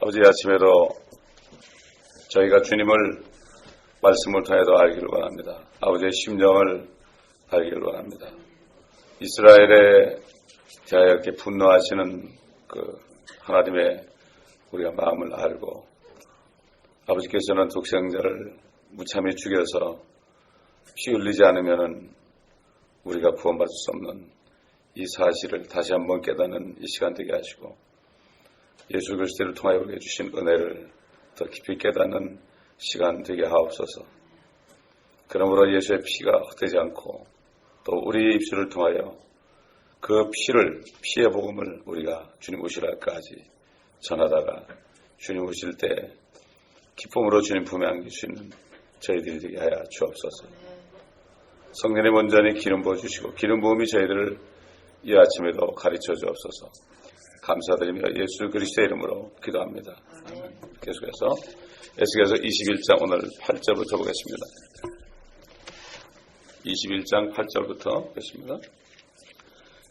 아버지, 아침에도 저희가 주님을 말씀을 통해서 알기를 원합니다. 아버지의 심정을 알기를 원합니다. 이스라엘에 대하여 이렇게 분노하시는 그 하나님의 우리가 마음을 알고, 아버지께서는 독생자를 무참히 죽여서 피 흘리지 않으면은 우리가 구원받을 수 없는 이 사실을 다시 한번 깨닫는 이 시간 되게 하시고, 예수 그리스도를 통하여 우리에게 주신 은혜를 더 깊이 깨닫는 시간 되게 하옵소서. 그러므로 예수의 피가 헛되지 않고 또 우리 입술을 통하여 그 피의 복음을 우리가 주님 오시라까지 전하다가 주님 오실 때 기쁨으로 주님 품에 안길 수 있는 저희들이 되게 하여 주옵소서. 성령님 온전히 기름 부어주시고 기름 부음이 저희들을 이 아침에도 가르쳐 주옵소서. 감사드리며 예수 그리스도의 이름으로 기도합니다. 아멘. 계속해서 에스겔서 21장 오늘 8절부터 보겠습니다. 21장 8절부터 보겠습니다.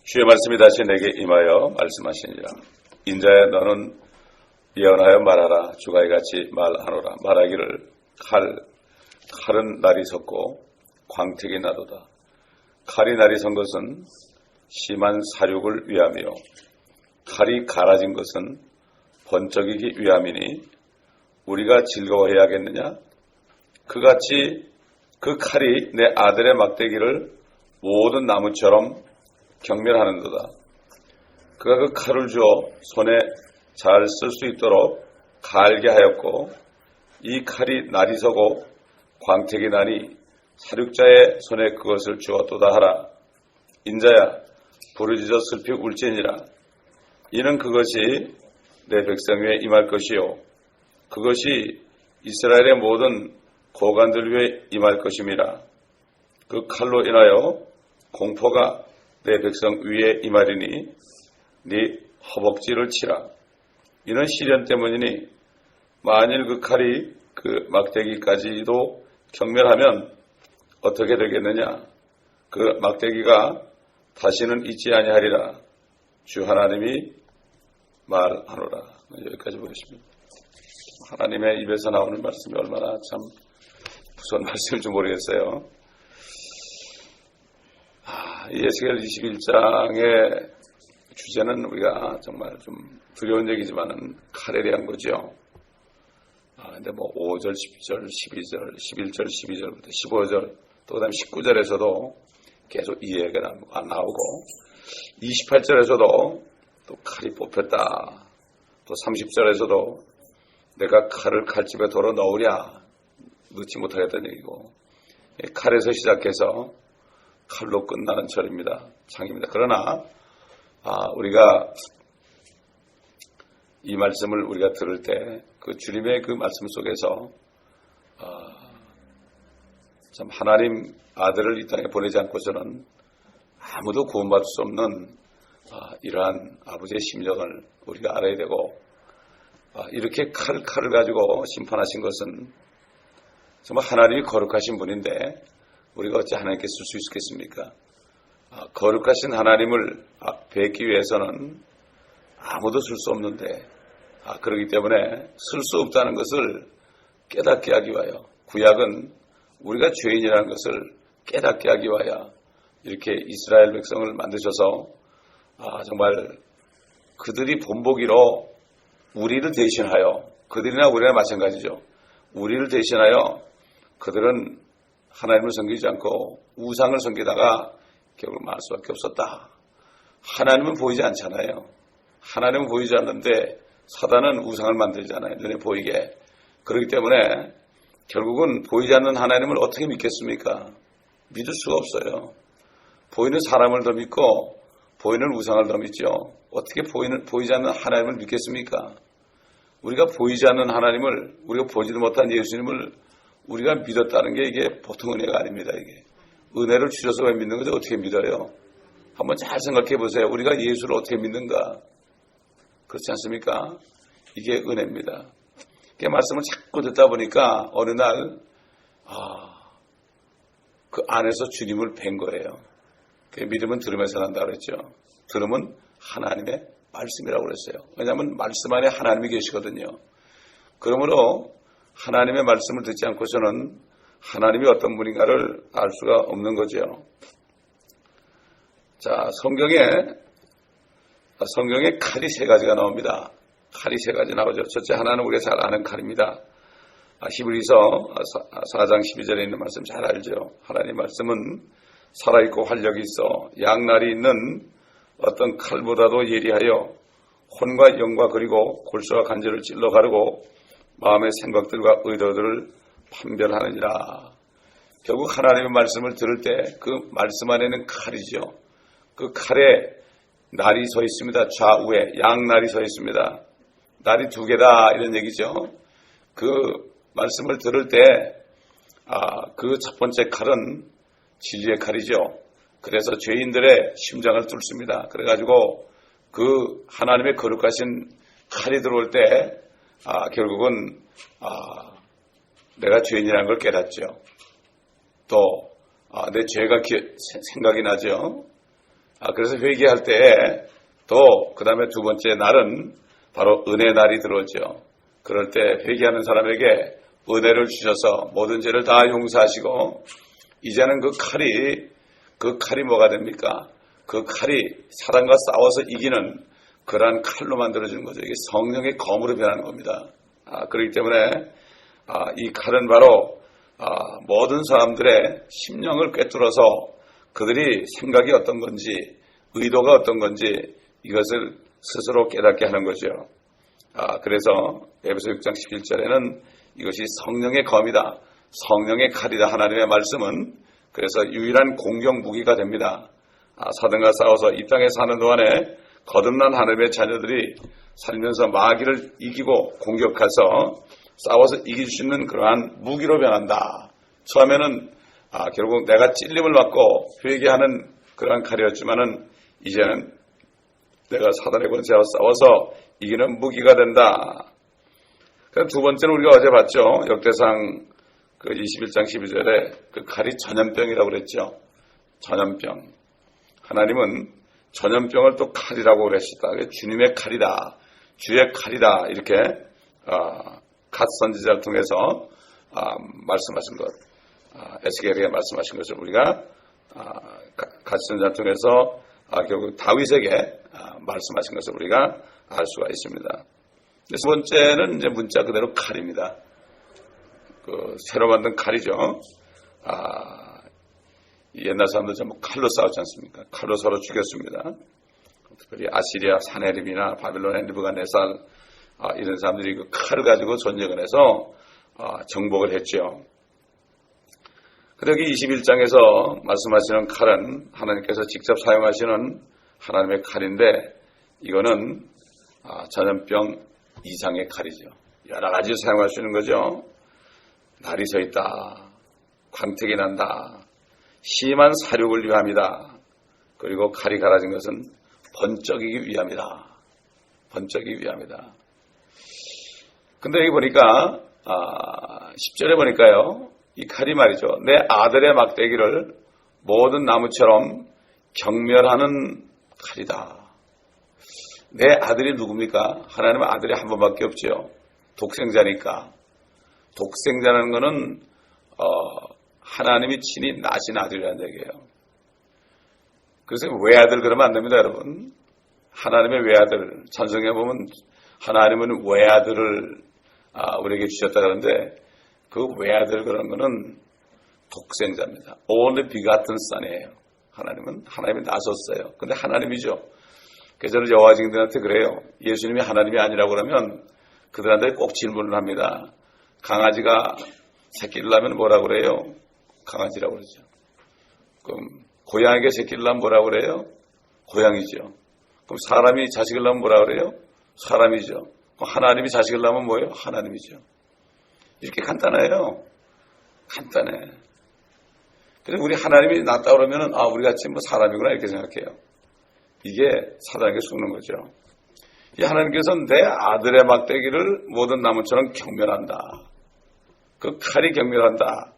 주의 말씀이 다시 내게 임하여 말씀하시니라. 인자야, 너는 예언하여 말하라. 주가 이같이 말하노라. 말하기를 칼은 날이 섰고 광택이 나도다. 칼이 날이 선 것은 심한 사륙을 위함이요 칼이 갈아진 것은 번쩍이기 위함이니 우리가 즐거워해야겠느냐? 그같이 그 칼이 내 아들의 막대기를 모든 나무처럼 경멸하는도다. 그가 그 칼을 주어 손에 잘 쓸 수 있도록 갈게 하였고, 이 칼이 날이 서고 광택이 나니 사륙자의 손에 그것을 주었도다 하라. 인자야, 부르짖어 슬피 울지니라. 이는 그것이 내 백성 위에 임할 것이요 그것이 이스라엘의 모든 고관들 위에 임할 것임이라. 그 칼로 인하여 공포가 내 백성 위에 임하리니 네 허벅지를 치라. 이는 시련 때문이니 만일 그 칼이 그 막대기까지도 경멸하면 어떻게 되겠느냐? 그 막대기가 다시는 있지 아니하리라. 주 하나님이 말하노라. 여기까지 보겠습니다. 하나님의 입에서 나오는 말씀이 얼마나 참 무서운 말씀인지 모르겠어요. 이 에스겔 21장의 주제는 우리가 정말 좀 두려운 얘기지만은 칼에 대한 거죠. 근데 5절, 10절, 12절, 11절, 12절부터 15절, 또 그다음 19절에서도 계속 이 얘기가 나오고, 28절에서도 또 칼이 뽑혔다. 또 30절에서도 내가 칼을 칼집에 덜어 넣으랴. 넣지 못하겠다는 얘기고, 칼에서 시작해서 칼로 끝나는 절입니다. 장입니다. 그러나 우리가 이 말씀을 우리가 들을 때 그 주님의 그 말씀 속에서 참 하나님 아들을 이 땅에 보내지 않고서는 아무도 구원받을 수 없는 이러한 아버지의 심정을 우리가 알아야 되고, 이렇게 칼을 가지고 심판하신 것은 정말 하나님이 거룩하신 분인데 우리가 어찌 하나님께 쓸 수 있겠습니까? 거룩하신 하나님을 뵙기 위해서는 아무도 쓸 수 없는데, 그렇기 때문에 쓸 수 없다는 것을 깨닫게 하기 위하여, 구약은 우리가 죄인이라는 것을 깨닫게 하기 위하여 이렇게 이스라엘 백성을 만드셔서 정말 그들이 본보기로 우리를 대신하여, 그들이나 우리나 마찬가지죠. 우리를 대신하여 그들은 하나님을 섬기지 않고 우상을 섬기다가 결국 망할 수밖에 없었다. 하나님은 보이지 않잖아요. 하나님은 보이지 않는데 사단은 우상을 만들잖아요. 눈에 보이게. 그렇기 때문에 결국은 보이지 않는 하나님을 어떻게 믿겠습니까? 믿을 수가 없어요. 보이는 사람을 더 믿고 보이는 우상을 더 믿죠. 어떻게 보이지 않는 하나님을 믿겠습니까? 우리가 보이지 않는 하나님을, 우리가 보지도 못한 예수님을 우리가 믿었다는 게 이게 보통 은혜가 아닙니다. 이게 은혜를 주셔서 왜 믿는 거죠? 어떻게 믿어요? 한번 잘 생각해 보세요. 우리가 예수를 어떻게 믿는가? 그렇지 않습니까? 이게 은혜입니다. 그 말씀을 자꾸 듣다 보니까 어느 날 그 안에서 주님을 뵌 거예요. 그 믿음은 들음에서 난다 그랬죠. 들음은 하나님의 말씀이라고 그랬어요. 왜냐하면 말씀 안에 하나님이 계시거든요. 그러므로 하나님의 말씀을 듣지 않고서는 하나님이 어떤 분인가를 알 수가 없는 거죠. 자, 성경에 칼이 세 가지가 나옵니다. 칼이 세 가지 나오죠. 첫째 하나는 우리가 잘 아는 칼입니다. 히브리서 4장 12절에 있는 말씀 잘 알죠. 하나님 말씀은 살아있고 활력이 있어 양날이 있는 어떤 칼보다도 예리하여 혼과 영과 그리고 골수와 간절을 찔러 가르고 마음의 생각들과 의도들을 판별하느니라. 결국 하나님의 말씀을 들을 때 그 말씀 안에는 칼이죠. 그 칼에 날이 서 있습니다. 좌우에 양날이 서 있습니다. 날이 두 개다 이런 얘기죠. 그 말씀을 들을 때 그 첫 번째 칼은 진리의 칼이죠. 그래서 죄인들의 심장을 뚫습니다. 그래가지고 그 하나님의 거룩하신 칼이 들어올 때 결국은 내가 죄인이라는 걸 깨닫죠. 또 내 죄가 생각이 나죠. 그래서 회개할 때 또 그 다음에 두 번째 날은 바로 은혜 날이 들어오죠. 그럴 때 회개하는 사람에게 은혜를 주셔서 모든 죄를 다 용서하시고 이제는 그 칼이 뭐가 됩니까? 그 칼이 사단과 싸워서 이기는 그러한 칼로 만들어지는 거죠. 이게 성령의 검으로 변하는 겁니다. 그렇기 때문에 이 칼은 바로 모든 사람들의 심령을 꿰뚫어서 그들이 생각이 어떤 건지 의도가 어떤 건지 이것을 스스로 깨닫게 하는 거죠. 그래서 에베소 6장 11절에는 이것이 성령의 검이다. 성령의 칼이다. 하나님의 말씀은 그래서 유일한 공격 무기가 됩니다. 사단과 싸워서 이 땅에 사는 동안에 거듭난 하나님의 자녀들이 살면서 마귀를 이기고 공격해서 싸워서 이길 수 있는 그러한 무기로 변한다. 처음에는 결국 내가 찔림을 받고 회개하는 그러한 칼이었지만은 이제는 내가 사단의 권세와 싸워서 이기는 무기가 된다. 두 번째는 우리가 어제 봤죠. 역대상 그 21장 12절에 그 칼이 전염병이라고 그랬죠. 전염병. 하나님은 전염병을 또 칼이라고 그랬었다. 주님의 칼이다. 주의 칼이다. 이렇게 갓 선지자를 통해서 말씀하신 것. 에스겔에게 말씀하신 것을 우리가 갓 선지자를 통해서 결국 다윗에게 말씀하신 것을 우리가 알 수가 있습니다. 세 번째는 이제 문자 그대로 칼입니다. 새로 만든 칼이죠. 옛날 사람들 전부 칼로 싸웠지 않습니까? 칼로 서로 죽였습니다. 특별히 아시리아 사네립이나 바빌론의 느부갓네살 이런 사람들이 그 칼을 가지고 전쟁을 해서 정복을 했죠. 그런데 여기 21장에서 말씀하시는 칼은 하나님께서 직접 사용하시는 하나님의 칼인데 이거는 전염병 이상의 칼이죠. 여러 가지 사용할 수 있는 거죠. 날이 서 있다. 광택이 난다. 심한 사륙을 위함이다. 그리고 칼이 갈아진 것은 번쩍이기 위함이다. 번쩍이기 위함이다. 근데 여기 보니까 10절에 보니까요. 이 칼이 말이죠. 내 아들의 막대기를 모든 나무처럼 경멸하는 칼이다. 내 아들이 누굽니까? 하나님의 아들이 한 번밖에 없죠. 독생자니까. 독생자라는 것은 하나님이 친히 낳으신 아들이라는 얘기예요. 그래서 외아들 그러면 안 됩니다, 여러분. 하나님의 외아들. 찬송에 보면 하나님은 외아들을 우리에게 주셨다 그러는데 그 외아들 그런 거는 독생자입니다. only begotten son이에요. 하나님이 나섰어요. 근데 하나님이죠. 그래서 저는 여호와 증인들한테 그래요. 예수님이 하나님이 아니라고 그러면 그들한테 꼭 질문을 합니다. 강아지가 새끼를 낳으면 뭐라고 그래요? 강아지라고 그러죠. 그럼 고양이가 새끼를 낳으면 뭐라고 그래요? 고양이죠. 그럼 사람이 자식을 낳으면 뭐라고 그래요? 사람이죠. 그럼 하나님이 자식을 낳으면 뭐예요? 하나님이죠. 이렇게 간단해요. 간단해. 그래서 우리 하나님이 낳았다 그러면은 우리 같이 뭐 사람이구나 이렇게 생각해요. 이게 사단에게 속는 거죠. 이 하나님께서는 내 아들의 막대기를 모든 나무처럼 경멸한다. 그 칼이 경멸한다.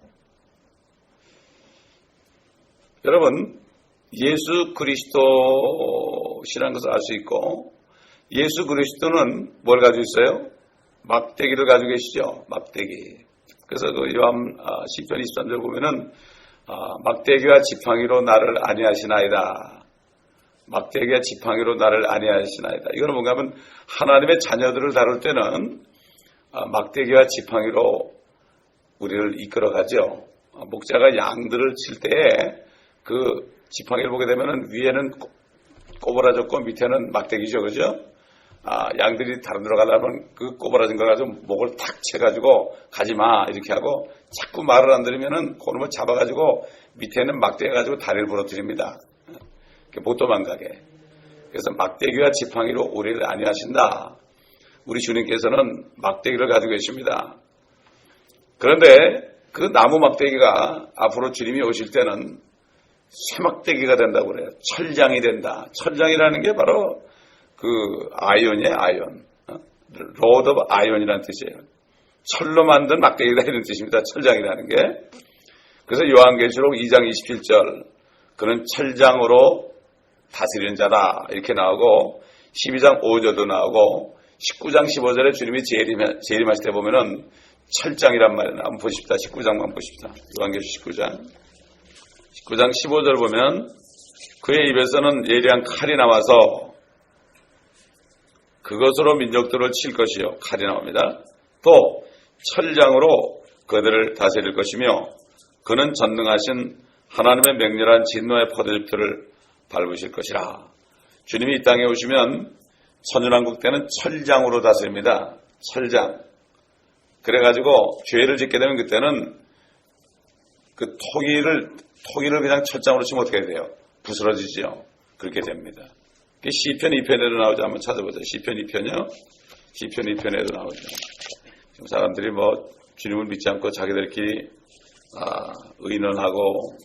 여러분, 예수 그리스도시라는 것을 알 수 있고 예수 그리스도는 뭘 가지고 있어요? 막대기를 가지고 계시죠. 막대기. 그래서 그 요한 시편 23절 보면은 막대기와 지팡이로 나를 안위하시나이다. 막대기와 지팡이로 나를 안위하시나이다. 이거는 뭔가 하면 하나님의 자녀들을 다룰 때는 막대기와 지팡이로 우리를 이끌어가죠. 목자가 양들을 칠 때에 그 지팡이를 보게 되면은 위에는 꼬부라졌고 밑에는 막대기죠. 그죠? 양들이 다른 데로 가려면 그 꼬부라진 걸 가지고 목을 탁 채가지고 가지마 이렇게 하고 자꾸 말을 안 들으면은 그놈을 잡아가지고 밑에는 막대기 가지고 다리를 부러뜨립니다. 못 도망가게. 그래서 막대기와 지팡이로 우리를 안위하신다. 우리 주님께서는 막대기를 가지고 계십니다. 그런데 그 나무 막대기가 앞으로 주님이 오실 때는 쇠막대기가 된다고 그래요. 철장이 된다. 철장이라는 게 바로 그 아이언이에요. 아이언. 로드 오브 아이언이라는 뜻이에요. 철로 만든 막대기다 이런 뜻입니다. 철장이라는 게. 그래서 요한계시록 2장 27절 그는 철장으로 다스리는 자다 이렇게 나오고 12장 5절도 나오고 19장 15절에 주님이 재림하실 때 보면은 철장이란 말이에요. 한번 보십시다. 19장만 보십시다. 요한계시록 19장 15절 보면 그의 입에서는 예리한 칼이 나와서 그것으로 민족들을 칠 것이요. 칼이 나옵니다. 또 철장으로 그들을 다스릴 것이며 그는 전능하신 하나님의 맹렬한 진노의 포도즙들을 밟으실 것이라. 주님이 이 땅에 오시면 천연왕국 때는 철장으로 다스립니다. 철장. 그래가지고 죄를 짓게 되면 그때는 그 토기를 그냥 철장으로 치면 어떻게 돼요? 부스러지죠. 그렇게 됩니다. 시편 2편에도 나오죠. 한번 찾아보죠. 시편 2편이요. 시편 2편에도 나오죠. 지금 사람들이 뭐 주님을 믿지 않고 자기들끼리 의논하고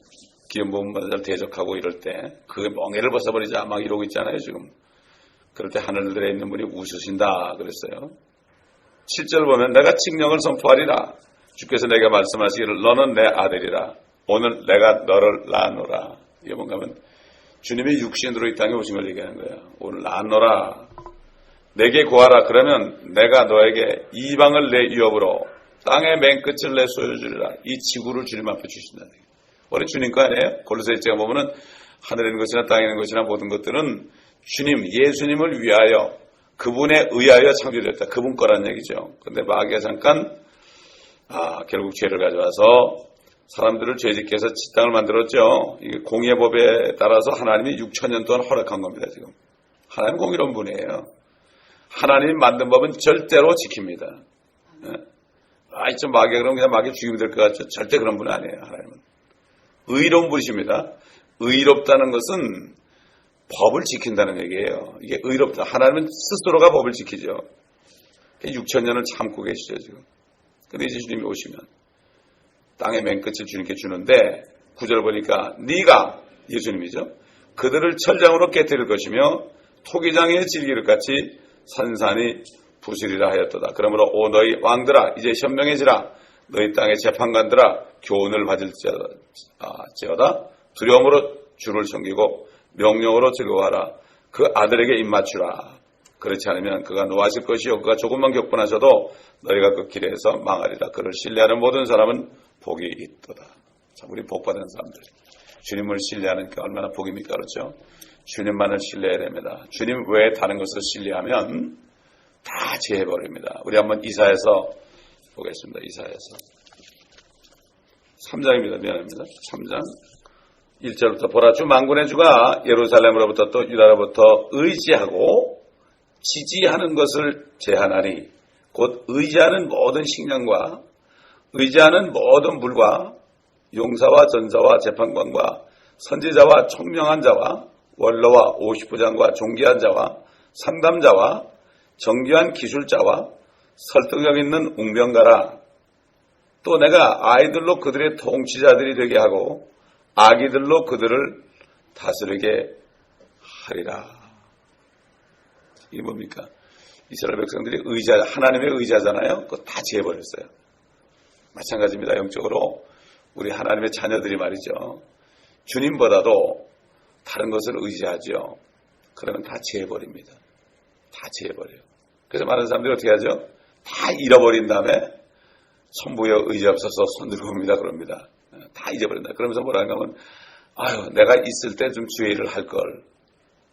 기업보험을 대적하고 이럴 때 그 멍에를 벗어버리자 막 이러고 있잖아요. 지금. 그럴 때 하늘들에 있는 분이 웃으신다 그랬어요. 7절 보면 내가 칙령을 선포하리라. 주께서 내게 말씀하시기를 너는 내 아들이라. 오늘 내가 너를 낳노라. 이게 뭔가 하면 주님이 육신으로 이 땅에 오신 걸 얘기하는 거예요. 오늘 낳노라. 내게 구하라. 그러면 내가 너에게 이방을 내 위업으로 땅의 맨 끝을 내 소유 주리라. 이 지구를 주님 앞에 주신다. 원래 주님 거 아니에요? 골로새서에 보면은 하늘에 있는 것이나 땅에 있는 것이나 모든 것들은 주님, 예수님을 위하여 그분에 의하여 창조됐다. 그분 거란 얘기죠. 그런데 마귀가 잠깐 결국 죄를 가져와서 사람들을 죄짓게 해서 땅을 만들었죠. 이게 공의의 법에 따라서 하나님이 6,000년 동안 허락한 겁니다. 지금 하나님 공의로운 분이에요. 하나님이 만든 법은 절대로 지킵니다. 좀 마귀가 그러면 그냥 마귀 죽이면 될 것 같죠. 절대 그런 분은 아니에요. 하나님은 의로운 분이십니다. 의롭다는 것은 법을 지킨다는 얘기예요. 이게 의롭다. 하나님은 스스로가 법을 지키죠. 6,000년을 참고 계시죠, 지금. 근데 이제 주님이 오시면 땅의 맨 끝을 주님께 주는데 9절 보니까 네가 예수님이죠. 그들을 철장으로 깨뜨릴 것이며 토기장의 질기를 같이 산산이 부수리라 하였도다. 그러므로 오 너희 왕들아 이제 현명해지라. 너희 땅의 재판관들아 교훈을 받을지어다. 두려움으로 주를 섬기고 명령으로 즐거워하라. 그 아들에게 입맞추라. 그렇지 않으면 그가 노하실 것이요 그가 조금만 격분하셔도 너희가 그 길에서 망하리라. 그를 신뢰하는 모든 사람은 복이 있도다. 참 우리 복받은 사람들 주님을 신뢰하는 게 얼마나 복입니까? 그렇죠? 주님만을 신뢰해야 됩니다. 주님 외에 다른 것을 신뢰하면 다 제해버립니다. 우리 한번 이사야서 보겠습니다. 이사야서 3장입니다. 미안합니다. 3장 1절부터 보라 주 만군의 주가 예루살렘으로부터 또 유다로부터 의지하고 지지하는 것을 제하나니 곧 의지하는 모든 식량과 의지하는 모든 물과 용사와 전사와 재판관과 선지자와 총명한 자와 원로와 50부장과 존귀한 자와 상담자와 정교한 기술자와 설득력 있는 웅병가라. 또 내가 아이들로 그들의 통치자들이 되게 하고 아기들로 그들을 다스리게 하리라. 이게 뭡니까? 이스라엘 백성들이 하나님의 의자잖아요. 그거 다 지어버렸어요. 마찬가지입니다. 영적으로 우리 하나님의 자녀들이 말이죠. 주님보다도 다른 것을 의지하죠. 그러면 다 지어버립니다. 다 제해버려요. 그래서 많은 사람들이 어떻게 하죠? 다 잃어버린 다음에 천부에 의지 없어서 손 들고 옵니다. 그럽니다. 다 잊어버린다. 그러면서 뭐라고 하면 아유 내가 있을 때 좀 주의 일을 할걸.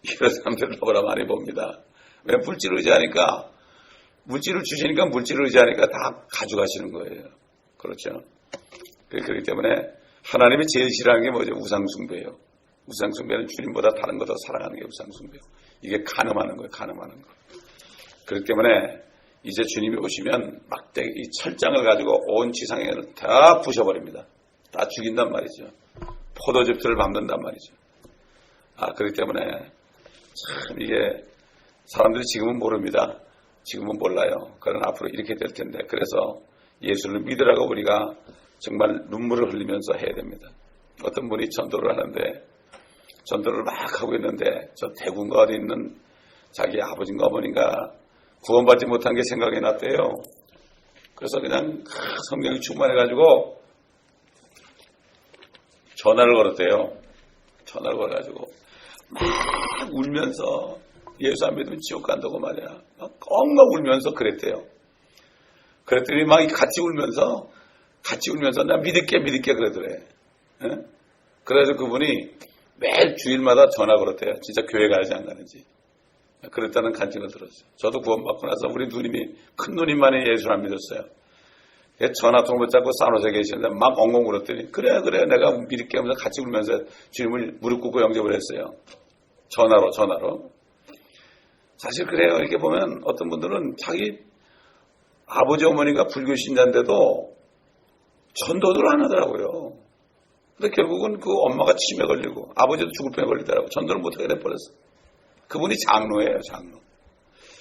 이런 사람들을 너무나 많이 봅니다. 왜? 물질을 의지하니까 물질을 주시니까 물질을 의지하니까 다 가져가시는 거예요. 그렇죠? 그렇기 때문에 하나님이 제일 싫어하는 게 뭐죠? 우상숭배예요. 우상숭배는 주님보다 다른 거 더 사랑하는 게 우상숭배예요. 이게 간음하는 거예요. 간음하는 거. 그렇기 때문에 이제 주님이 오시면 막대기 이 철장을 가지고 온 지상에는 다 부셔버립니다. 다 죽인단 말이죠. 포도즙들을 밟는단 말이죠. 그렇기 때문에 참 이게 사람들이 지금은 모릅니다. 지금은 몰라요. 그러나 앞으로 이렇게 될 텐데 그래서 예수를 믿으라고 우리가 정말 눈물을 흘리면서 해야 됩니다. 어떤 분이 전도를 하는데 전도를 막 하고 있는데 저 대구인가 어디 있는 자기 아버지인가 어머니가 구원받지 못한 게 생각이 났대요. 그래서 그냥 성경이 충만해가지고 전화를 걸었대요. 전화를 걸어가지고 막 울면서 예수 안 믿으면 지옥 간다고 말이야. 막 엉엉 울면서 그랬대요. 그랬더니 막 같이 울면서 나 믿을게 그러더래. 예? 그래서 그분이 매일 주일마다 전화 걸었대요. 진짜 교회 가야지 안 가는지. 그랬다는 간증을 들었어요. 저도 구원받고 나서 우리 누님이 큰 누님만이 예수를 안 믿었어요. 전화통 붙잡고 산호세 계시는데 막 엉엉 울었더니 그래 내가 믿을게 하면서 같이 울면서 주님을 무릎 꿇고 영접을 했어요. 전화로. 사실 그래요. 이렇게 보면 어떤 분들은 자기 아버지 어머니가 불교 신자인데도 전도를 안 하더라고요. 근데 결국은 그 엄마가 치매 걸리고 아버지도 죽을 병에 걸리더라고요. 전도를 못하게 돼버렸어. 그분이 장로예요. 장로.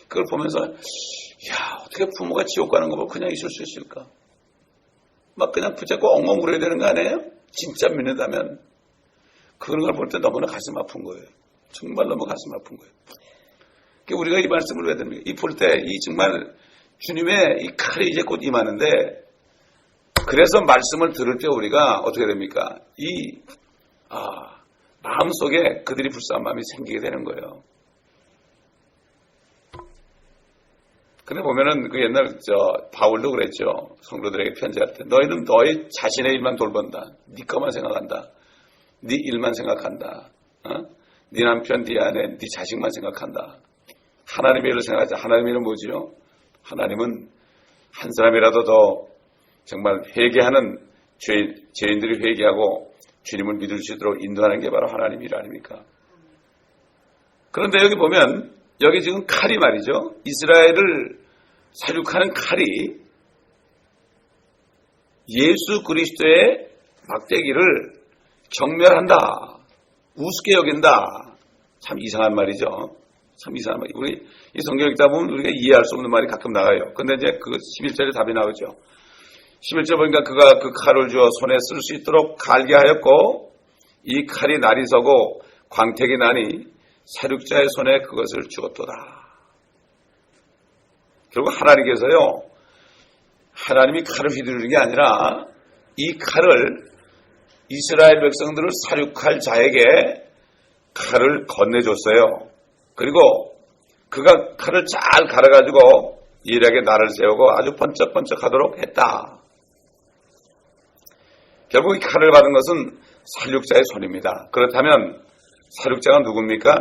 그걸 보면서 야 어떻게 부모가 지옥 가는 거 보고 그냥 있을 수 있을까? 막 그냥 붙잡고 엉엉 울어야 되는 거 아니에요? 진짜 믿는다면 그런 걸 볼 때 너무나 가슴 아픈 거예요. 정말 너무 가슴 아픈 거예요. 그러니까 우리가 이 말씀을 왜 됩니까? 이 볼 때 이 정말 주님의 이 칼이 이제 곧 임하는데 그래서 말씀을 들을 때 우리가 어떻게 됩니까? 마음속에 그들이 불쌍한 마음이 생기게 되는 거예요. 근데 보면은 그 옛날 바울도 그랬죠. 성도들에게 편지할 때 너희는 너희 자신의 일만 돌본다. 네 것만 생각한다. 네 일만 생각한다. 네 남편, 네 아내, 네 자식만 생각한다. 하나님의 일을 생각하자. 하나님의 일은 뭐지요? 하나님은 한 사람이라도 더 정말 회개하는 죄인들이 회개하고 주님을 믿을 수 있도록 인도하는 게 바로 하나님 일 아닙니까? 그런데 여기 보면 여기 지금 칼이 말이죠. 이스라엘을 사륙하는 칼이 예수 그리스도의 막대기를 경멸한다. 우습게 여긴다. 참 이상한 말이죠. 참 이상한 말. 우리 이 성경 읽다 보면 우리가 이해할 수 없는 말이 가끔 나와요. 근데 이제 그 11절에 답이 나오죠. 11절 보니까 그가 그 칼을 주어 손에 쓸 수 있도록 갈게 하였고 이 칼이 날이 서고 광택이 나니 사륙자의 손에 그것을 주었도다. 결국 하나님께서요. 하나님이 칼을 휘두르는 게 아니라 이 칼을 이스라엘 백성들을 사륙할 자에게 칼을 건네줬어요. 그리고 그가 칼을 잘 갈아가지고 일하게 날을 세우고 아주 번쩍번쩍하도록 했다. 결국 이 칼을 받은 것은 살육자의 손입니다. 그렇다면 살육자가 누굽니까?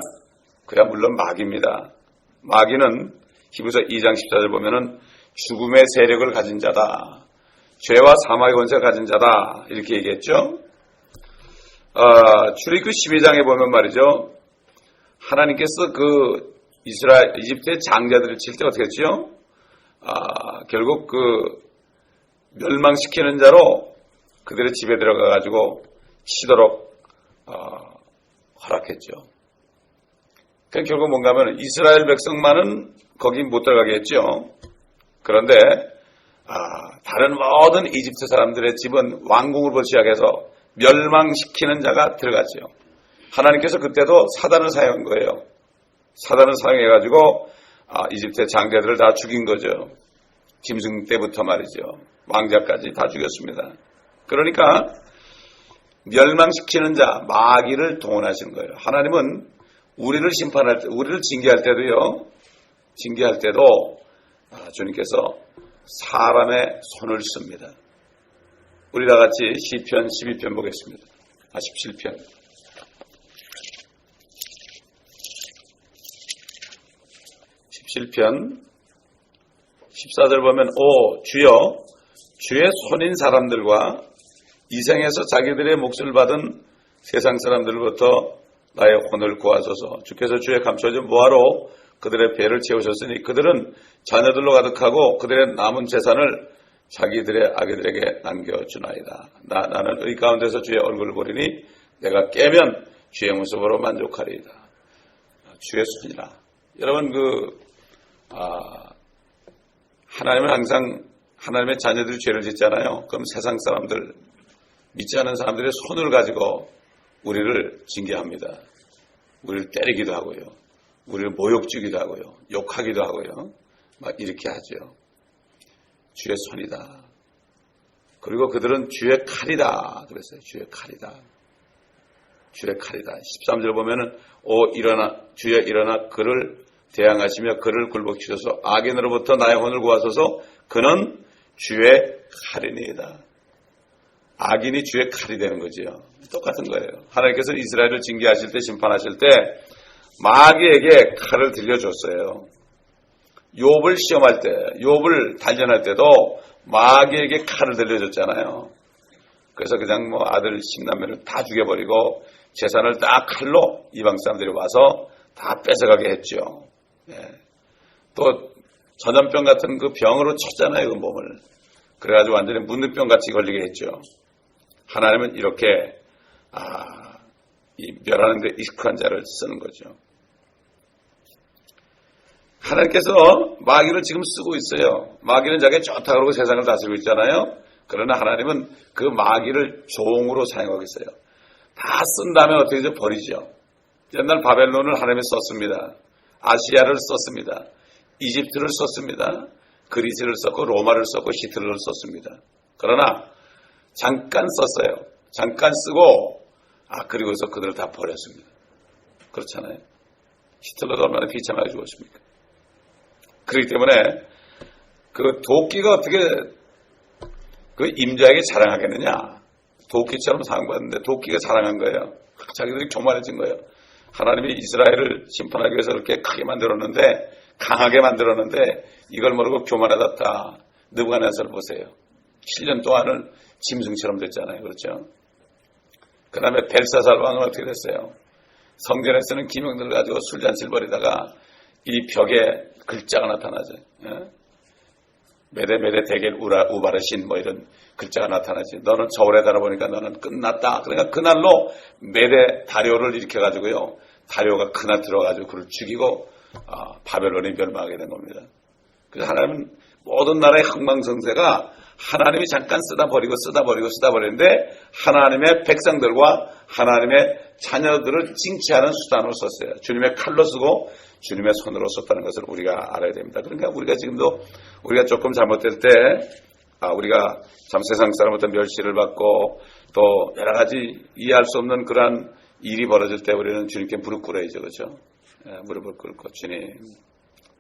그야 물론 마귀입니다. 마귀는 히브리서 2장 14절 보면은 죽음의 세력을 가진 자다. 죄와 사망의 권세를 가진 자다. 이렇게 얘기했죠. 출애굽기 12장에 보면 말이죠. 하나님께서 그 이집트의 장자들을 칠 때 어떻게 했죠? 결국 그 멸망시키는 자로 그들의 집에 들어가가지고 치도록 허락했죠. 그러니까 결국 뭔가 하면 이스라엘 백성만은 거기 못 들어가게 했죠. 그런데 다른 모든 이집트 사람들의 집은 왕궁으로 시작해서 멸망시키는 자가 들어갔죠. 하나님께서 그때도 사단을 사용한 거예요. 사단을 사용해가지고 이집트의 장자들을 다 죽인 거죠. 짐승 때부터 말이죠. 왕자까지 다 죽였습니다. 그러니까 멸망시키는 자, 마귀를 동원하시는 거예요. 하나님은 우리를 심판할 때, 우리를 징계할 때도요. 징계할 때도 주님께서 사람의 손을 씁니다. 우리 다 같이 시편 12편 보겠습니다. 17편. 17편 14절 보면 오 주여 주의 손인 사람들과 이생에서 자기들의 몫을 받은 세상 사람들로부터 나의 혼을 구하소서. 주께서 주의 감춰진 보화로 그들의 배를 채우셨으니 그들은 자녀들로 가득하고 그들의 남은 재산을 자기들의 아기들에게 남겨주나이다. 나는 의 가운데서 주의 얼굴을 보리니 내가 깨면 주의 모습으로 만족하리이다. 주의 손이라. 여러분 하나님은 항상 하나님의 자녀들이 죄를 짓잖아요. 그럼 세상 사람들, 믿지 않은 사람들의 손을 가지고 우리를 징계합니다. 우리를 때리기도 하고요. 우리를 모욕 주기도 하고요. 욕하기도 하고요. 막 이렇게 하죠. 주의 손이다. 그리고 그들은 주의 칼이다. 그랬어요. 주의 칼이다. 주의 칼이다. 13절 보면은 오 일어나 주여 일어나 그를 대항하시며 그를 굴복시켜서 악인으로부터 나의 혼을 구하소서. 그는 주의 칼이니이다. 악인이 주의 칼이 되는 거지요. 똑같은 거예요. 하나님께서 이스라엘을 징계하실 때 심판하실 때 마귀에게 칼을 들려줬어요. 욥을 시험할 때, 욥을 단련할 때도 마귀에게 칼을 들려줬잖아요. 그래서 그냥 아들 10남매를 다 죽여버리고 재산을 다 칼로 이방 사람들이 와서 다 뺏어가게 했죠. 예. 또 전염병 같은 그 병으로 쳤잖아요, 그 몸을. 그래가지고 완전히 문둥병 같이 걸리게 했죠. 하나님은 이렇게 이 멸하는 데 익숙한 자를 쓰는 거죠. 하나님께서 마귀를 지금 쓰고 있어요. 마귀는 자기가 좋다 그러고 세상을 다스리고 있잖아요. 그러나 하나님은 그 마귀를 종으로 사용하고 있어요. 다 쓴 다음에 어떻게 되죠? 버리죠. 옛날 바벨론을 하나님이 썼습니다. 아시아를 썼습니다. 이집트를 썼습니다. 그리스를 썼고 로마를 썼고 히틀러를 썼습니다. 그러나 잠깐 썼어요. 잠깐 쓰고 그리고서 그들을 다 버렸습니다. 그렇잖아요. 히틀러가 얼마나 비참하게 죽었습니까? 그렇기 때문에 그 도끼가 어떻게 그 임자에게 자랑하겠느냐? 도끼처럼 사랑받는데 도끼가 자랑한 거예요. 자기들이 교만해진 거예요. 하나님이 이스라엘을 심판하기 위해서 그렇게 크게 만들었는데 강하게 만들었는데 이걸 모르고 교만하다. 느부갓네살을 보세요. 7년 동안은 짐승처럼 됐잖아요. 그렇죠? 그 다음에 벨사살 왕은 어떻게 됐어요? 성전에서는 기명들을 가지고 술잔치를 벌이다가 이 벽에 글자가 나타나죠. 메데 대겔 우바르신 이런 글자가 나타나지. 너는 저울에 달아보니까 너는 끝났다. 그러니까 그날로 메데 다리오를 일으켜가지고요. 다리오가 그날 들어가지고 그를 죽이고 바벨론이 멸망하게 된 겁니다. 그래서 하나님은 모든 나라의 흥망성쇠가 하나님이 잠깐 쓰다 버리는데 하나님의 백성들과 하나님의 자녀들을 징치하는 수단으로 썼어요. 주님의 칼로 쓰고 주님의 손으로 썼다는 것을 우리가 알아야 됩니다. 그러니까 우리가 지금도 우리가 조금 잘못될 때 우리가 참 세상 사람부터 멸시를 받고 또 여러 가지 이해할 수 없는 그러한 일이 벌어질 때 우리는 주님께 무릎 꿇어야죠. 그렇죠? 무릎을 꿇고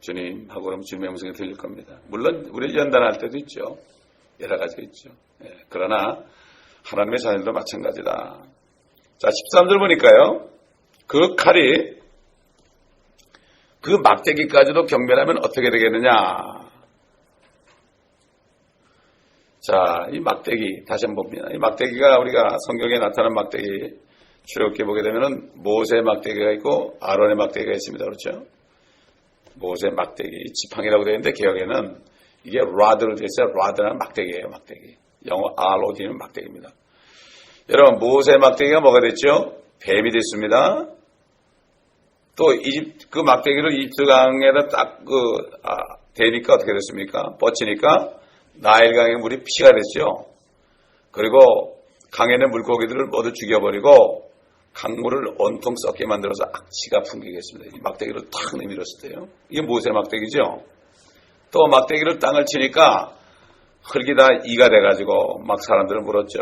주님 하고 그러면 주님의 음성이 들릴 겁니다. 물론 우리 연단할 때도 있죠. 여러 가지가 있죠. 그러나 하나님의 자녀들도 마찬가지다. 자, 13절 보니까요. 그 칼이 그 막대기까지도 경멸하면 어떻게 되겠느냐. 자, 이 막대기 다시 한번 봅니다. 이 막대기가 우리가 성경에 나타난 막대기 출애굽기에 보게 되면은 모세의 막대기가 있고 아론의 막대기가 있습니다. 그렇죠? 모세의 막대기, 지팡이라고 되어 있는데 개혁에는 이게 라드로 되어 있어요. 라드는 막대기예요. 막대기. 영어 ROD는 막대기입니다. 여러분 모세의 막대기가 뭐가 됐죠? 뱀이 됐습니다. 또 그 막대기를 이집트강에다 딱 대니까 어떻게 됐습니까? 뻗치니까 나일강의 물이 피가 됐죠. 그리고 강에 있는 물고기들을 모두 죽여버리고 강물을 온통 썩게 만들어서 악취가 풍기게 했습니다. 이 막대기를 탁 내밀었을 때요. 이게 모세 막대기죠. 또 막대기를 땅을 치니까 흙이 다 이가 돼가지고 막 사람들을 물었죠.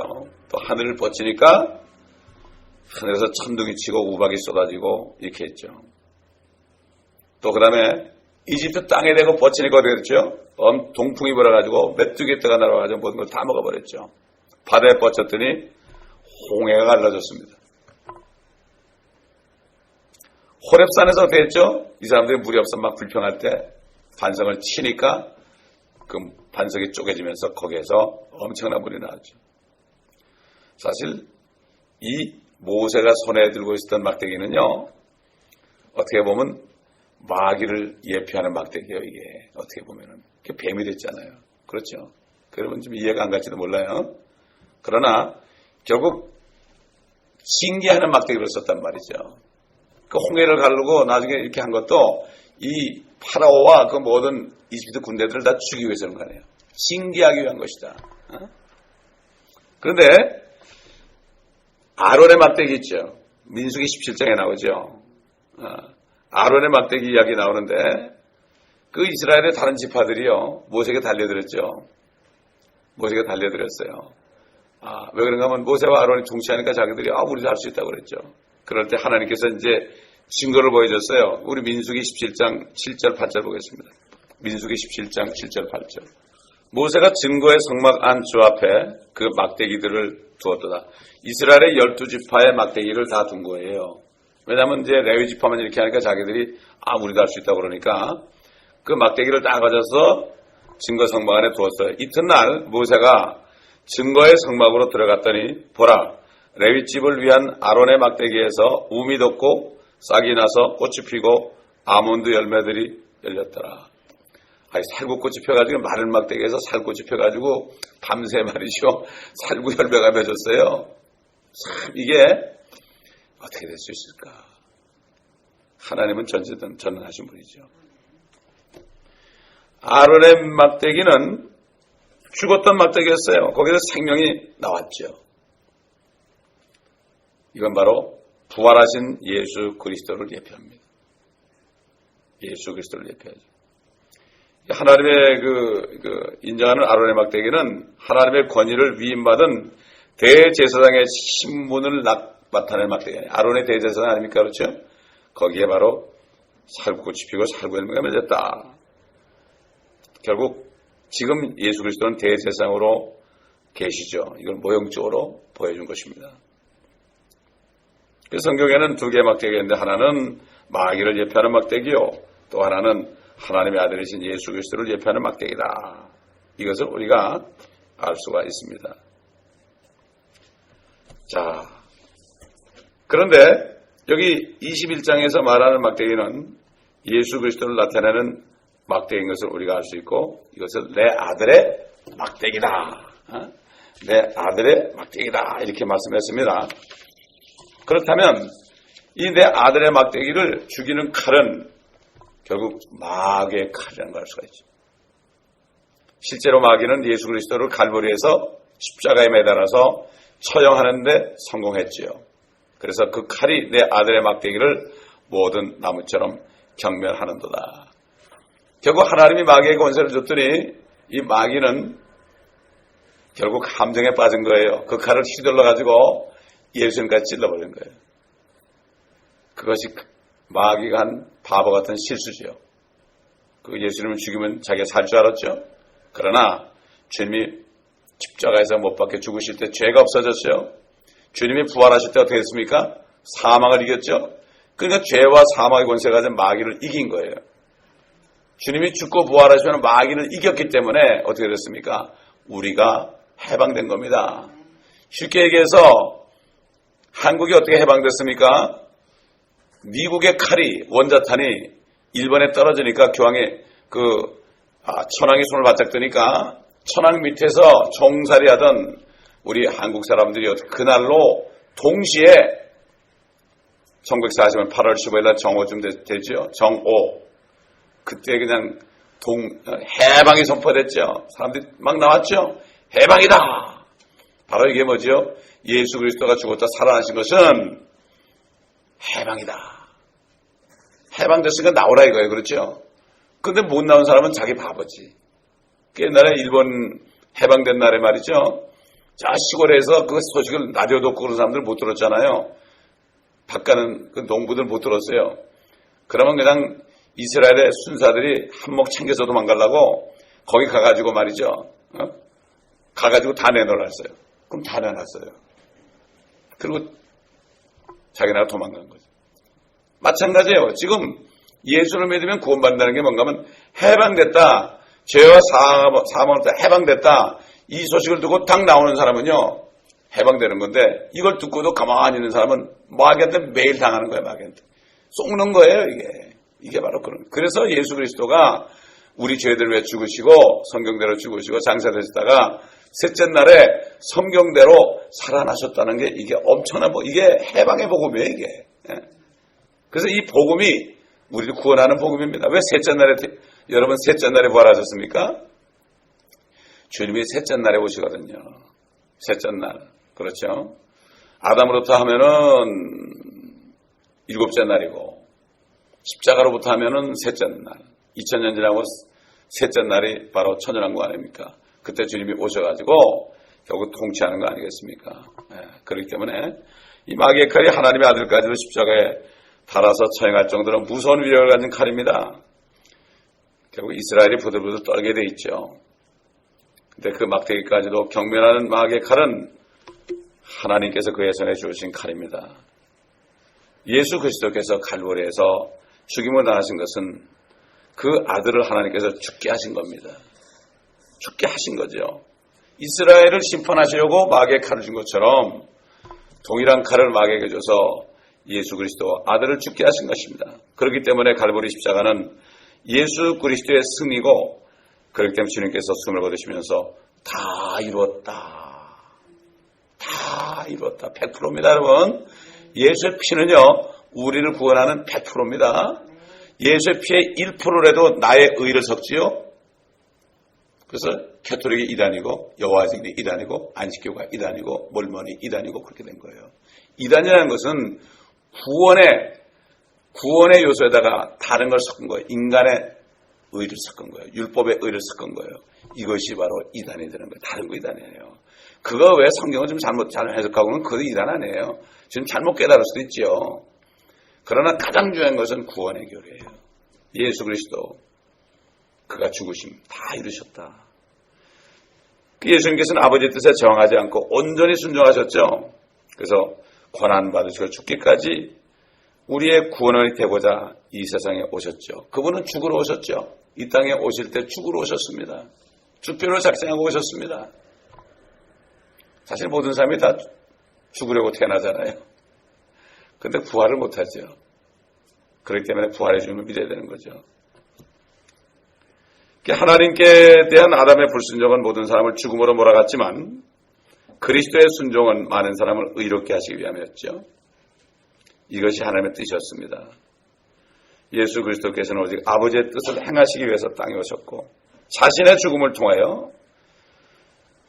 또 하늘을 뻗치니까 하늘에서 천둥이 치고 우박이 쏟아지고 이렇게 했죠. 또 그 다음에 이집트 땅에 대고 버치니까 어떻게 됐죠? 동풍이 불어가지고 메뚜기 떼가 날아가지고 모든 걸 다 먹어버렸죠. 바다에 뻗쳤더니 홍해가 갈라졌습니다. 호렙산에서 어떻게 했죠? 이 사람들이 물이 없어 막 불평할 때 반석을 치니까 그 반석이 쪼개지면서 거기에서 엄청난 물이 나왔죠. 사실 이 모세가 손에 들고 있었던 막대기는요, 어떻게 보면 마귀를 예표하는 막대기예요. 이게 어떻게 보면은 뱀이 됐잖아요. 그렇죠? 여러분 좀 이해가 안 갈지도 몰라요. 그러나 결국 징계하는 막대기를 썼단 말이죠. 그 홍해를 가르고 나중에 이렇게 한 것도 이 파라오와 그 모든 이집트 군대들을 다 죽이기 위해서 그런 거 아니에요. 징계하기 위한 것이다. 그런데 아론의 막대기 있죠. 민수기 17장에 나오죠. 아론의 막대기 이야기 나오는데 그 이스라엘의 다른 지파들이요, 모세에게 달려들었죠. 모세에게 달려들었어요. 왜 그런가 하면 모세와 아론이 통치하니까 자기들이 우리도 할 수 있다고 그랬죠. 그럴 때 하나님께서 이제 증거를 보여줬어요. 우리 민수기 17장 7절 8절 보겠습니다. 민수기 17장 7절 8절. 모세가 증거의 성막 안 주 앞에 그 막대기들을 두었도다. 이스라엘의 12지파의 막대기를 다 둔 거예요. 왜냐하면 이제 레위 지파만 이렇게 하니까 자기들이 우리도 할 수 있다고 그러니까 그 막대기를 다 가져서 증거 성막 안에 두었어요. 이튿날 모세가 증거의 성막으로 들어갔더니 보라, 레위집을 위한 아론의 막대기에서 우미 돋고 싹이 나서 꽃이 피고 아몬드 열매들이 열렸더라. 살구꽃이 펴가지고 마른 막대기에서 살꽃이 펴가지고 밤새 말이죠. 살구 열매가 맺었어요. 참 이게 어떻게 될 수 있을까? 하나님은 전능하신 분이죠. 아론의 막대기는 죽었던 막대기였어요. 거기서 생명이 나왔죠. 이건 바로 부활하신 예수 그리스도를 예표합니다. 예수 그리스도를 예표하죠. 하나님의 인정하는 아론의 막대기는 하나님의 권위를 위임받은 대제사장의 신분을 나타내는 막대기예요. 아론의 대제사장 아닙니까? 그렇죠? 거기에 바로 살구꽃이 피고 살구 열매가 맺었다. 결국 지금 예수 그리스도는 대제사장으로 계시죠. 이걸 모형적으로 보여준 것입니다. 성경에는 두 개의 막대기가 있는데 하나는 마귀를 예표하는 막대기요, 또 하나는 하나님의 아들이신 예수 그리스도를 예표하는 막대기다. 이것을 우리가 알 수가 있습니다. 자, 그런데 여기 21장에서 말하는 막대기는 예수 그리스도를 나타내는 막대기인 것을 우리가 알 수 있고, 이것을 내 아들의 막대기다. 내 아들의 막대기다. 이렇게 말씀했습니다. 그렇다면 이 내 아들의 막대기를 죽이는 칼은 결국 마귀의 칼이라는 걸 알 수가 있죠. 실제로 마귀는 예수 그리스도를 갈보리에서 십자가에 매달아서 처형하는 데 성공했지요. 그래서 그 칼이 내 아들의 막대기를 모든 나무처럼 경멸하는도다. 결국 하나님이 마귀에게 권세를 줬더니 이 마귀는 결국 함정에 빠진 거예요. 그 칼을 휘둘러가지고 예수님까지 찔러버린 거예요. 그것이 마귀가 한 바보 같은 실수죠. 그 예수님을 죽이면 자기가 살 줄 알았죠. 그러나 주님이 십자가에서 못 박혀 죽으실 때 죄가 없어졌어요. 주님이 부활하실 때 어떻게 됐습니까? 사망을 이겼죠. 그러니까 죄와 사망의 권세가 가진 마귀를 이긴 거예요. 주님이 죽고 부활하시면 마귀를 이겼기 때문에 어떻게 됐습니까? 우리가 해방된 겁니다. 쉽게 얘기해서 한국이 어떻게 해방됐습니까? 미국의 칼이, 원자탄이 일본에 떨어지니까 교황의 천황의 손을 바짝 드니까 천황 밑에서 종살이 하던 우리 한국 사람들이 그날로 동시에 1940년 8월 15일 날 정오쯤 되죠. 정오. 그때 그냥 해방이 선포됐죠. 사람들이 막 나왔죠. 해방이다. 바로 이게 뭐죠? 예수 그리스도가 죽었다 살아나신 것은 해방이다. 해방됐으니까 나오라 이거예요. 그렇죠? 근데 못 나온 사람은 자기 바보지. 옛날에 일본 해방된 날에 말이죠. 자, 시골에서 그 소식을 라디오 듣고 그런 사람들 못 들었잖아요. 바깥은 그 농부들 못 들었어요. 그러면 그냥 이스라엘의 순사들이 한몫 챙겨서 도망가려고 거기 가가지고 말이죠. 가가지고 다 내놓았어요. 그럼 다 내놨어요. 그리고 자기네가 도망간 거죠. 마찬가지예요. 지금 예수를 믿으면 구원받는다는 게 뭔가 하면 해방됐다. 죄와 사망으로부터 해방됐다. 이 소식을 듣고 딱 나오는 사람은요. 해방되는 건데 이걸 듣고도 가만히 있는 사람은 마귀한테 매일 당하는 거예요. 마귀한테. 속는 거예요. 이게 바로 그런. 그래서 예수 그리스도가 우리 죄들을 위해 죽으시고 성경대로 죽으시고 장사되셨다가 셋째 날에 성경대로 살아나셨다는 게 이게 엄청난 이게 해방의 복음이에요. 이게. 그래서 이 복음이 우리를 구원하는 복음입니다. 왜 셋째 날에 여러분 셋째 날에 부활하셨습니까? 주님이 셋째 날에 오시거든요. 셋째 날. 그렇죠? 아담으로부터 하면은 일곱째 날이고 십자가로부터 하면은 셋째 날. 2000년 지나고 셋째 날이 바로 천연왕국 아닙니까? 그때 주님이 오셔가지고 결국 통치하는 거 아니겠습니까? 그렇기 때문에 이 마귀의 칼이 하나님의 아들까지도 십자가에 달아서 처형할 정도로 무서운 위력을 가진 칼입니다. 결국 이스라엘이 부들부들 떨게 돼 있죠. 근데 그 막대기까지도 경멸하는 마귀의 칼은 하나님께서 그의 손에 주신 칼입니다. 예수 그리스도께서 갈보리에서 죽임을 당하신 것은 그 아들을 하나님께서 죽게 하신 겁니다. 죽게 하신 거죠. 이스라엘을 심판하시려고 마귀의 칼을 준 것처럼 동일한 칼을 마귀에게 줘서 예수 그리스도 아들을 죽게 하신 것입니다. 그렇기 때문에 갈보리 십자가는 예수 그리스도의 승리고 그렇기 때문에 주님께서 숨을 거두시면서 다 이루었다. 다 이루었다. 100%입니다, 여러분. 예수의 피는요, 우리를 구원하는 100%입니다. 예수의 피의 1%라도 나의 의를 섞지요. 그래서 캐토릭이 이단이고 여호와증인이 이단이고 안식교가 이단이고 몰몬이 이단이고 그렇게 된 거예요. 이단이라는 것은 구원의 요소에다가 다른 걸 섞은 거예요. 인간의 의를 섞은 거예요. 율법의 의를 섞은 거예요. 이것이 바로 이단이 되는 거예요. 다른 거 이단이에요. 그거 왜 성경을 좀 잘 해석하고는 그거 이단 아니에요. 지금 잘못 깨달을 수도 있죠. 그러나 가장 중요한 것은 구원의 교리예요. 예수 그리스도 그가 죽으심 다 이루셨다. 예수님께서는 아버지의 뜻에 저항하지 않고 온전히 순종하셨죠. 그래서 고난 받으시고 죽기까지 우리의 구원이 되고자 이 세상에 오셨죠. 그분은 죽으러 오셨죠. 이 땅에 오실 때 죽으러 오셨습니다. 주표를 작성하고 오셨습니다. 사실 모든 사람이 다 죽으려고 태어나잖아요. 그런데 부활을 못하죠. 그렇기 때문에 부활의 주님을 믿어야 되는 거죠. 하나님께 대한 아담의 불순종은 모든 사람을 죽음으로 몰아갔지만 그리스도의 순종은 많은 사람을 의롭게 하시기 위함이었죠. 이것이 하나님의 뜻이었습니다. 예수 그리스도께서는 오직 아버지의 뜻을 행하시기 위해서 땅에 오셨고 자신의 죽음을 통하여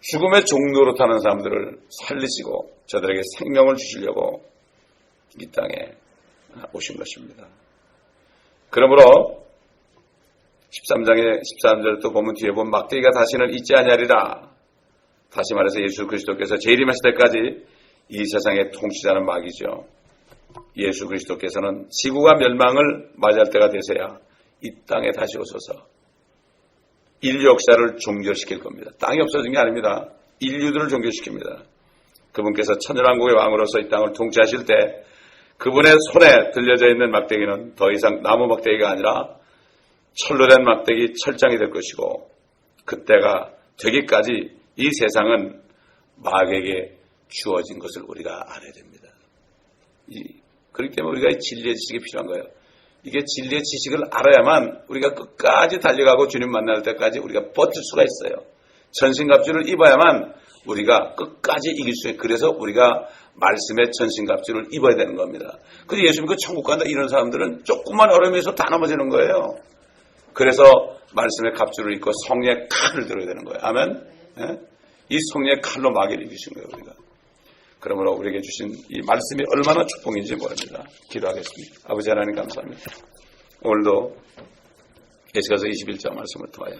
죽음의 종로로 타는 사람들을 살리시고 저들에게 생명을 주시려고 이 땅에 오신 것입니다. 그러므로 13장의 13절 또 보면 뒤에 보면 막대기가 다시는 있지 아니하리라. 다시 말해서 예수 그리스도께서 재림하실 때까지 이 세상의 통치자는 마귀죠. 예수 그리스도께서는 지구가 멸망을 맞이할 때가 되서야 이 땅에 다시 오셔서 인류 역사를 종결시킬 겁니다. 땅이 없어진 게 아닙니다. 인류들을 종결시킵니다. 그분께서 천연왕국의 왕으로서 이 땅을 통치하실 때 그분의 손에 들려져 있는 막대기는 더 이상 나무 막대기가 아니라 철로 된 막대기 철장이 될 것이고 그때가 되기까지 이 세상은 마귀에게 주어진 것을 우리가 알아야 됩니다. 그렇기 때문에 우리가 이 진리의 지식이 필요한 거예요. 이게 진리의 지식을 알아야만 우리가 끝까지 달려가고 주님 만날 때까지 우리가 버틸 수가 있어요. 전신갑주를 입어야만 우리가 끝까지 이길 수 있어요. 그래서 우리가 말씀의 전신갑주를 입어야 되는 겁니다. 근데 예수 믿고 천국 간다 이런 사람들은 조금만 어려움에서 다 넘어지는 거예요. 그래서 말씀의 갑주를 입고 성령의 칼을 들어야 되는 거예요. 아멘. 이 성령의 칼로 마귀를 이기신 거예요. 우리가. 그러므로 우리에게 주신 이 말씀이 얼마나 축복인지 모릅니다. 기도하겠습니다. 아버지 하나님 감사합니다. 오늘도 에스겔서 21장 말씀을 통하여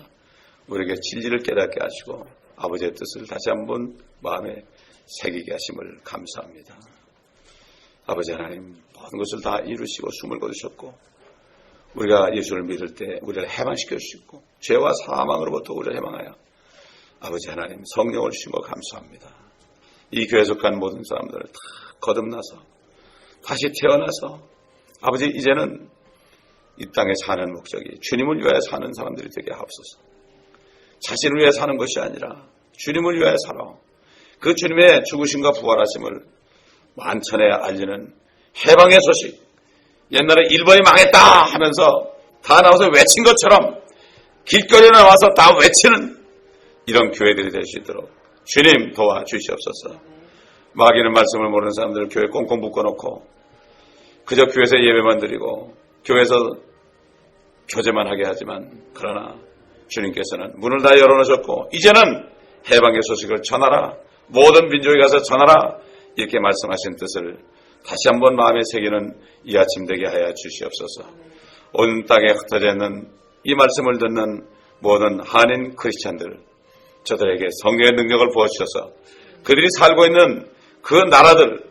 우리에게 진리를 깨닫게 하시고 아버지의 뜻을 다시 한번 마음에 새기게 하심을 감사합니다. 아버지 하나님 모든 것을 다 이루시고 숨을 거두셨고 우리가 예수를 믿을 때 우리를 해방시켜 주시고 죄와 사망으로부터 우리를 해방하여 아버지 하나님 성령을 주신 거 감사합니다. 이 교회에 속한 모든 사람들을 다 거듭나서 다시 태어나서 아버지 이제는 이 땅에 사는 목적이 주님을 위하여 사는 사람들이 되게 하옵소서. 자신을 위해 사는 것이 아니라 주님을 위하여 살아 그 주님의 죽으심과 부활하심을 만천에 알리는 해방의 소식, 옛날에 일본이 망했다 하면서 다 나와서 외친 것처럼 길거리에 나와서 다 외치는 이런 교회들이 될 수 있도록 주님 도와주시옵소서. 마귀는 말씀을 모르는 사람들을 교회 꽁꽁 묶어놓고 그저 교회에서 예배만 드리고 교회에서 교제만 하게 하지만 그러나 주님께서는 문을 다 열어놓으셨고 이제는 해방의 소식을 전하라, 모든 민족에 가서 전하라 이렇게 말씀하신 뜻을 다시 한번 마음에 새기는 이 아침 되게 하여 주시옵소서. 온 땅에 흩어져 있는 이 말씀을 듣는 모든 한인 크리스찬들 저들에게 성령의 능력을 부어주셔서 그들이 살고 있는 그 나라들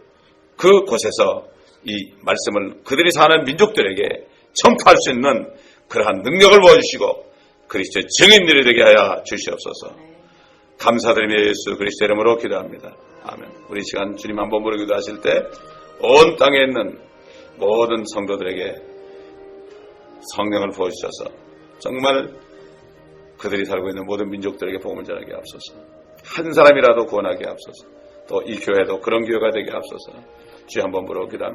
그 곳에서 이 말씀을 그들이 사는 민족들에게 전파할 수 있는 그러한 능력을 부어주시고 그리스도의 증인들이 되게 하여 주시옵소서. 감사드리며 예수 그리스도 이름으로 기도합니다. 아멘. 우리 시간 주님 한번 부르 기도하실 때 온 땅에 있는 모든 성도들에게 성령을 부어주셔서 정말 그들이 살고 있는 모든 민족들에게 복음을 전하게 하옵소서. 한 사람이라도 구원하게 하옵소서. 또 이 교회도 그런 교회가 되게 하옵소서. 주여 한번 부르 기도합니다.